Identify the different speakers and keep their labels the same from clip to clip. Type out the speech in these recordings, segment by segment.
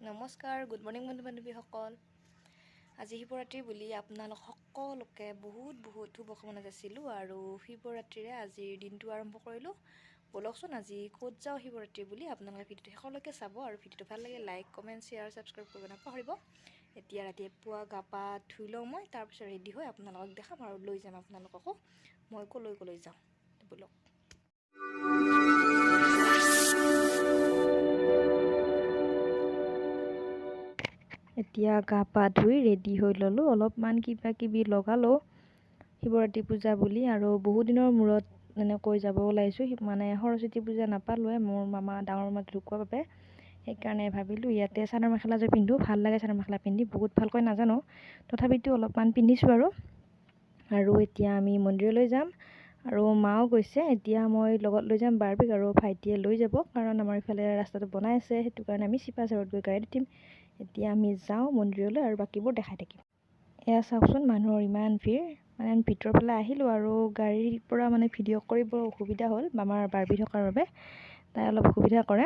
Speaker 1: নমস্কাৰ, good morning বন্ধু বান্ধৱীসকল। আজি শিৱৰাত্ৰি বুলি আপোনালোক সকলোকে বহুত শুভকামনা যাচিলোঁ আৰু শিৱৰাত্ৰিৰে আজিৰ দিনটো আৰম্ভ কৰিলোঁ। ব'লকচোন আজি ক'ত যাওঁ শিৱৰাত্ৰি বুলি আপোনালোকে ভিডিঅ'টো শেষলৈকে চাব আৰু ভিডিঅ'টো ভাল লাগে লাইক, কমেণ্ট, শ্বেয়াৰ, ছাবস্ক্ৰাইব কৰিব নাপাহৰিব। এতিয়া ৰাতিপুৱা গা পা ধুই লওঁ মই, তাৰপিছত ৰেডি হৈ আপোনালোকক দেখাম আৰু লৈ যাম আপোনালোককো মই কলৈ যাওঁ ব'লক। এতিয়া গা পা ধুই ৰেডি হৈ ল'লোঁ, অলপমান কিবা কিবি লগালোঁ শিৱৰাত্ৰি পূজা বুলি আৰু বহু দিনৰ মূৰত এনেকৈ যাব ওলাইছোঁ। মানে সৰস্বতী পূজা নাপালোৱে, মোৰ ডাঙৰ মামা ঢুকোৱাৰ বাবে। সেইকাৰণে ভাবিলোঁ ইয়াতে চাদৰ মেখেলাযোৰ পিন্ধোঁ, ভাল লাগে চাদৰ মেখেলা পিন্ধি, বহুত ভালকৈ নাজানো তথাপিতো অলপমান পিন্ধিছোঁ আৰু এতিয়া আমি মন্দিৰলৈ যাম আৰু মাও গৈছে। এতিয়া মই লগত লৈ যাম বাৰ্বিক আৰু ভাইটিয়ে লৈ যাব, কাৰণ আমাৰ ইফালে ৰাস্তাটো বনাই আছে, সেইটো কাৰণে আমি চিপাঝাৰত গৈ গাড়ীত উঠিম। এতিয়া আমি যাওঁ মন্দিৰলৈ আৰু বাকীবোৰ দেখাই থাকিম। এয়া চাওকচোন মানুহৰ ইমান ভিৰ, মানে আমি ভিতৰৰ ফালে আহিলোঁ আৰু গাড়ীৰ পৰা মানে ভিডিঅ' কৰিব অসুবিধা হ'ল, আমাৰ বাৰ্বি থকাৰ বাবে তাই অলপ অসুবিধা কৰে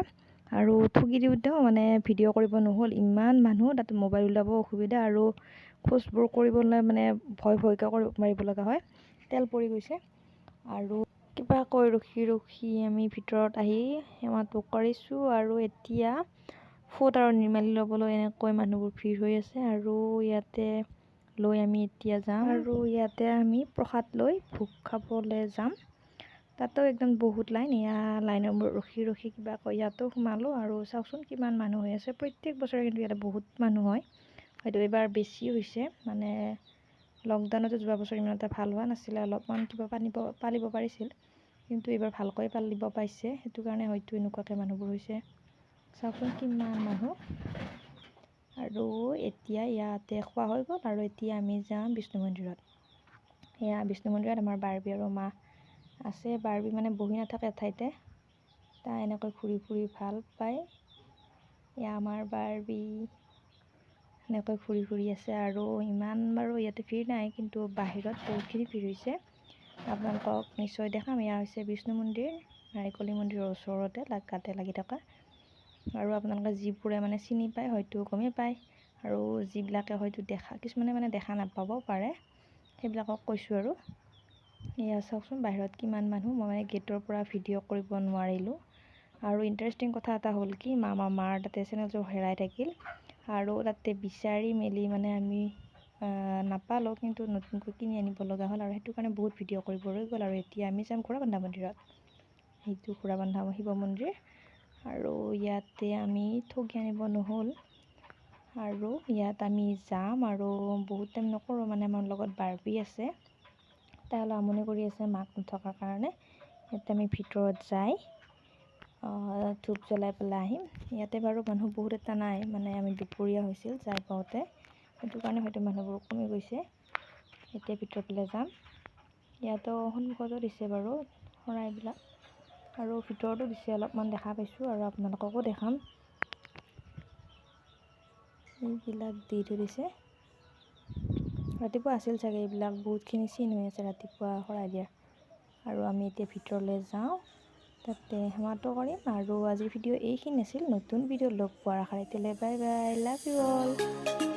Speaker 1: আৰু ঠগি দিওঁতেও মানে ভিডিঅ' কৰিব নহ'ল, ইমান মানুহ, তাতে মোবাইল ওলাব অসুবিধা আৰু খোজবোৰ কৰিবলৈ মানে ভয়কৈ মাৰিব লগা হয়, তেল পৰি গৈছে আৰু কিবাকৈ ৰখি আমি ভিতৰত আহি সেৱাটো কৰিছোঁ আৰু এতিয়া ফুট আৰু নিৰ্মালি ল'বলৈ এনেকৈ মানুহবোৰ ভিৰ হৈ আছে আৰু ইয়াতে লৈ আমি এতিয়া যাম আৰু ইয়াতে আমি প্ৰসাদ লৈ ভোগ খাবলৈ যাম। তাতেও একদম বহুত লাইন, এয়া লাইনৰ ৰখি কিবাকৈ ইয়াতো সোমালোঁ আৰু চাওকচোন কিমান মানুহ হৈ আছে। প্ৰত্যেক বছৰে কিন্তু ইয়াতে বহুত মানুহ হয়, হয়তো এইবাৰ বেছি হৈছে, মানে লকডাউনতো যোৱা বছৰ ইমান এটা ভাল হোৱা নাছিলে, অলপমান কিবা পালিব পাৰিছিল, কিন্তু এইবাৰ ভালকৈ পালিব পাইছে, সেইটো কাৰণে হয়তো এনেকুৱাকৈ মানুহবোৰ হৈছে। চাওকচোন কিমান মানুহ আৰু এতিয়া ইয়াতে খোৱা হৈ গ'ল আৰু এতিয়া আমি যাম বিষ্ণু মন্দিৰত। এয়া বিষ্ণু মন্দিৰত আমাৰ বাৰ্বি আৰু মা আছে। বাৰ্বি মানে বহি নাথাকে এঠাইতে, তাই এনেকৈ ঘূৰি ভাল পায়। এয়া আমাৰ বাৰ্বি এনেকৈ ঘূৰি আছে আৰু ইমান বাৰু ইয়াতে ভিৰ নাই, কিন্তু বাহিৰত বহুতখিনি ভিৰ হৈছে, আপোনালোকক নিশ্চয় দেখাম। এয়া হৈছে বিষ্ণু মন্দিৰ, নাৰিকলী মন্দিৰৰ ওচৰতে গাতে লাগি থকা, আৰু আপোনালোকে যিবোৰে মানে চিনি পায় হয়তো গমেই পায় আৰু যিবিলাকে হয়তো কিছুমানে মানে দেখা নাপাব পাৰে, সেইবিলাকক কৈছোঁ আৰু। এয়া চাওকচোন বাহিৰত কিমান মানুহ, মই মানে গেটৰ পৰা ভিডিঅ' কৰিব নোৱাৰিলোঁ আৰু ইণ্টাৰেষ্টিং কথা এটা হ'ল কি মাৰ তাতে চেনেলযোৰ হেৰাই থাকিল আৰু তাতে বিচাৰি মেলি মানে আমি নাপালোঁ, কিন্তু নতুনকৈ কিনি আনিব লগা হ'ল আৰু সেইটো কাৰণে বহুত ভিডিঅ' কৰিব ৰৈ গ'ল। আৰু এতিয়া আমি যাম ঘোঁৰাবন্ধা মন্দিৰত, সেইটো ঘোঁৰাবন্ধা শিৱ মন্দিৰ, আৰু ইয়াতে আমি ঠগি আনিব নহ'ল আৰু ইয়াত আমি যাম আৰু বহুত টাইম নকৰোঁ, মানে আমাৰ লগত বাৰ্বি আছে, তাই অলপ আমনি কৰি আছে মাক নথকাৰ কাৰণে। ইয়াতে আমি ভিতৰত যাই ধূপ জ্বলাই পেলাই আহিম। ইয়াতে বাৰু মানুহ বহুত এটা নাই, মানে আমি দুপৰীয়া হৈছিল যাই পাওঁতে, সেইটো কাৰণে হয়তো মানুহবোৰ কমি গৈছে। এতিয়া ভিতৰৰ ফালে যাম, ইয়াতো সন্মুখতো দিছে বাৰু শৰাইবিলাক আৰু ভিতৰতো দিছে, অলপমান দেখা পাইছোঁ আৰু আপোনালোককো দেখাম। এইবিলাক দি থৈ দিছে, ৰাতিপুৱা আছিল চাগে, এইবিলাক বহুতখিনি চিন হৈ আছে ৰাতিপুৱা শৰাই দিয়া। আৰু আমি এতিয়া ভিতৰলৈ যাওঁ, তাতে সেৱাটো কৰিম আৰু আজিৰ ভিডিঅ' এইখিনি আছিল। নতুন ভিডিঅ' লগ পোৱাৰ আশাৰে bye bye, love you all.